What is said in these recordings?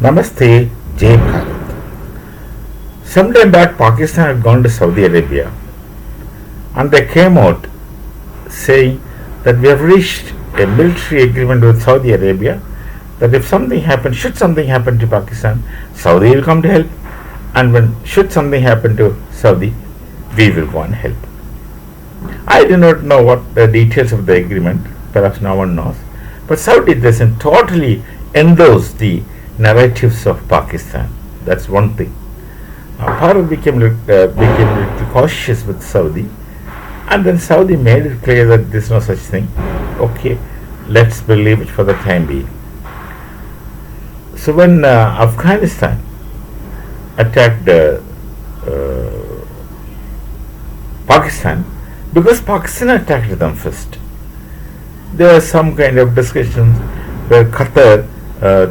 Namaste, Jai Bharat. Sometime back, Pakistan had gone to Saudi Arabia and they came out saying that we have reached a military agreement with Saudi Arabia that if something happens, should something happen to Pakistan, Saudi will come to help, and when should something happen to Saudi, we will go and help. I do not know what the details of the agreement, perhaps no one knows, but Saudi doesn't totally endorse the narratives of Pakistan. That's one thing. Bharat became a little cautious with Saudi, and then Saudi made it clear that there is no such thing. Okay, let's believe it for the time being. So when Afghanistan attacked Pakistan, because Pakistan attacked them first, there was some kind of discussions where Qatar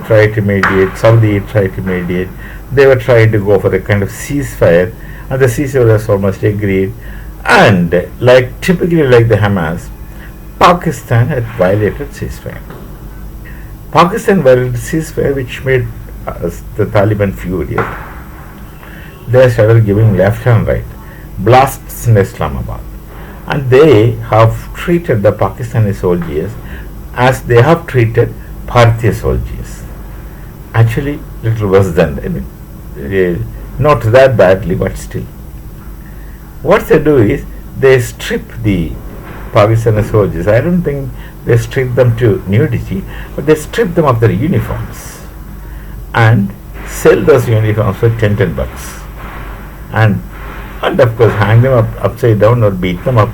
tried to mediate, Saudi tried to mediate. They were trying to go for a kind of ceasefire, and the ceasefire was almost agreed. And typically like the Hamas, Pakistan had violated ceasefire. Pakistan violated ceasefire, which made the Taliban furious. They started giving left and right blasts in Islamabad, and they have treated the Pakistani soldiers as they have treated Bharatiya soldiers. Actually, little worse than not that badly, but still. What they do is they strip the Pakistani soldiers. I don't think they strip them to nudity, but they strip them of their uniforms and sell those uniforms for $10 and of course hang them up upside down or beat them up.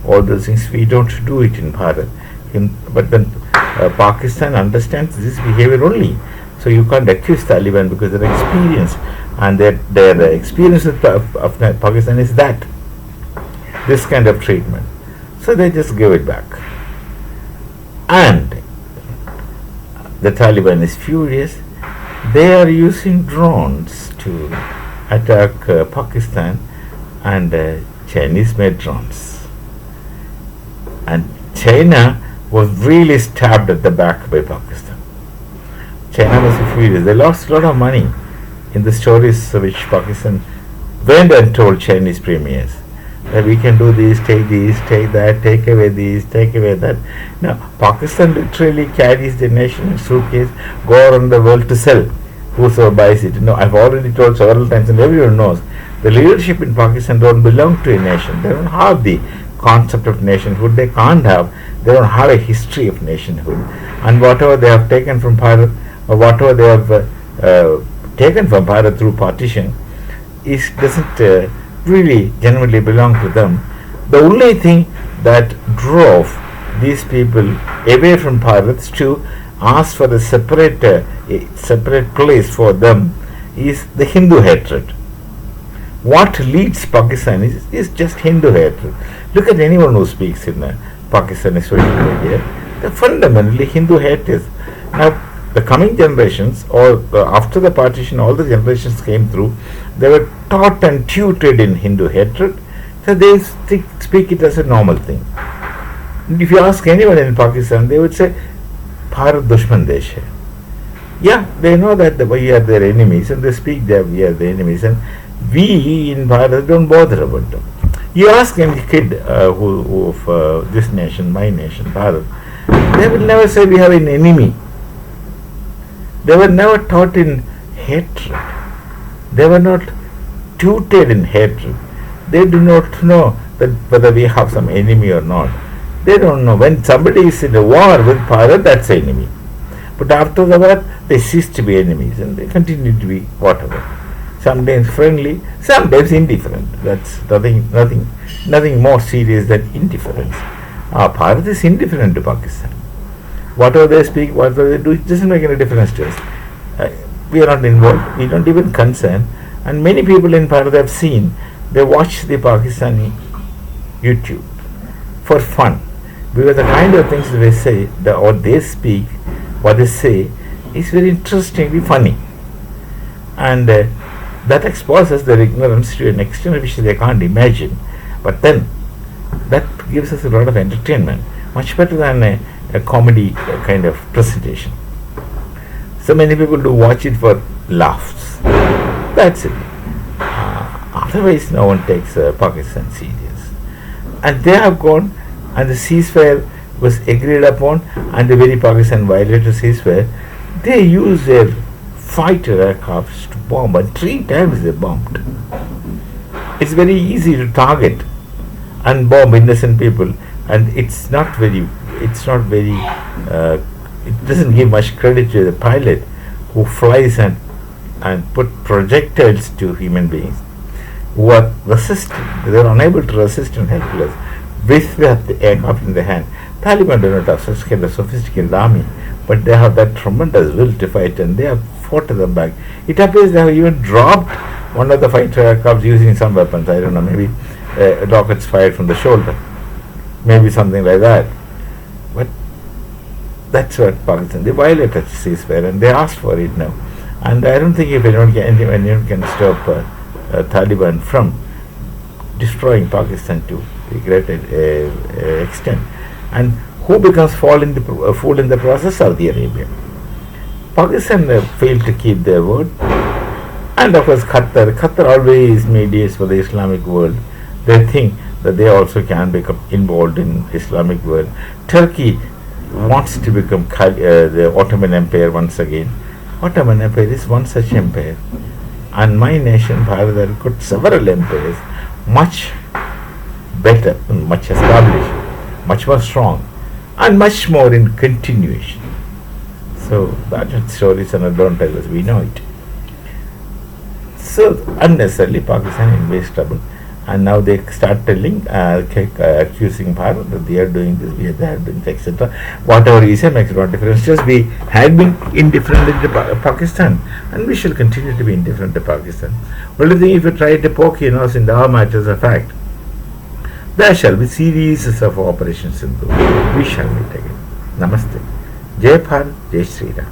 All those things we don't do it in Bharat. But then Pakistan understands this behavior only. So you can't accuse Taliban because their experience and their experience with Pakistan is that this kind of treatment. So they just give it back. And the Taliban is furious. They are using drones to attack Pakistan, and Chinese made drones. And China was really stabbed at the back by Pakistan. China was furious. They lost a lot of money in the stories which Pakistan went and told Chinese premiers that we can do this, take that, take away this, take away that. Now, Pakistan literally carries the nation in suitcase, go around the world to sell. Whosoever buys it. No, I've already told several times, and everyone knows, the leadership in Pakistan don't belong to a nation. They don't have the concept of nationhood. They can't have. They don't have a history of nationhood. And whatever they have taken from Bharat, or whatever they have taken from Bharat through partition, doesn't really genuinely belong to them. The only thing that drove these people away from Bharat to ask for a separate place for them is the Hindu hatred. What leads Pakistan is just Hindu hatred. Look at anyone who speaks in Pakistani social media. They're fundamentally Hindu haters. Now, the coming generations, or after the partition, all the generations came through, they were taught and tutored in Hindu hatred, so they speak it as a normal thing. And if you ask anyone in Pakistan, they would say, Bharat Dushman Desh hai. Yeah, they know that we are their enemies, and they speak that we are the enemies, and we in Bharat don't bother about them. You ask any kid of this nation, my nation, Bharat, they will never say we have an enemy. They were never taught in hatred. They were not tutored in hatred. They do not know that whether we have some enemy or not. They don't know. When somebody is in a war with Bharat, that's the enemy. But after the war, they cease to be enemies, and they continue to be whatever. Sometimes friendly, sometimes indifferent. That's nothing more serious than indifference. Bharat is indifferent to Pakistan. Whatever they speak, whatever they do, it doesn't make any difference to us. We are not involved. We don't even concern. And many people in Bharat have seen. They watch the Pakistani YouTube for fun, because the kind of things they say, or they speak, what they say, is very interestingly funny, and that exposes their ignorance to an extent which they can't imagine. But then that gives us a lot of entertainment, much better than a comedy kind of presentation. So many people do watch it for laughs. That's it. Otherwise, no one takes Pakistan serious. And they have gone, and the ceasefire was agreed upon, and the very Pakistan violated ceasefire. They used their fighter aircrafts to bomb, and 3 times they bombed. It's very easy to target and bomb innocent people, and it's not very, it doesn't give much credit to the pilot who flies and put projectiles to human beings who are resisting. They are unable to resist and helpless with the aircraft in their hand. Taliban do not have such kind of sophisticated army, but they have that tremendous will to fight, and they have fought them back. It appears they have even dropped one of the fighter aircraft using some weapons. I don't know, maybe rockets fired from the shoulder, maybe something like that. But that's what Pakistan, they violated ceasefire and they asked for it now. And I don't think if anyone can stop Taliban from destroying Pakistan to a great extent. And who becomes fool in the process? Saudi Arabia. Pakistan failed to keep their word. And of course Qatar always mediates for the Islamic world. They think that they also can become involved in Islamic world. Turkey wants to become the Ottoman Empire once again. Ottoman Empire is one such empire. And my nation, Bharat, has got several empires, much better, much established, much more strong, and much more in continuation. So that story is an advantage, we know it. So unnecessarily Pakistan in base trouble, and now they start telling, accusing Bharat that they are doing this, they are doing this, etc. Whatever is, makes no difference. Just we had been indifferent to Pakistan, and we shall continue to be indifferent to Pakistan. Only thing, if you try to poke us in our matters of fact, there shall be series of operations in the we shall meet again. Namaste. Jai Bharat, Jai Sri Ram.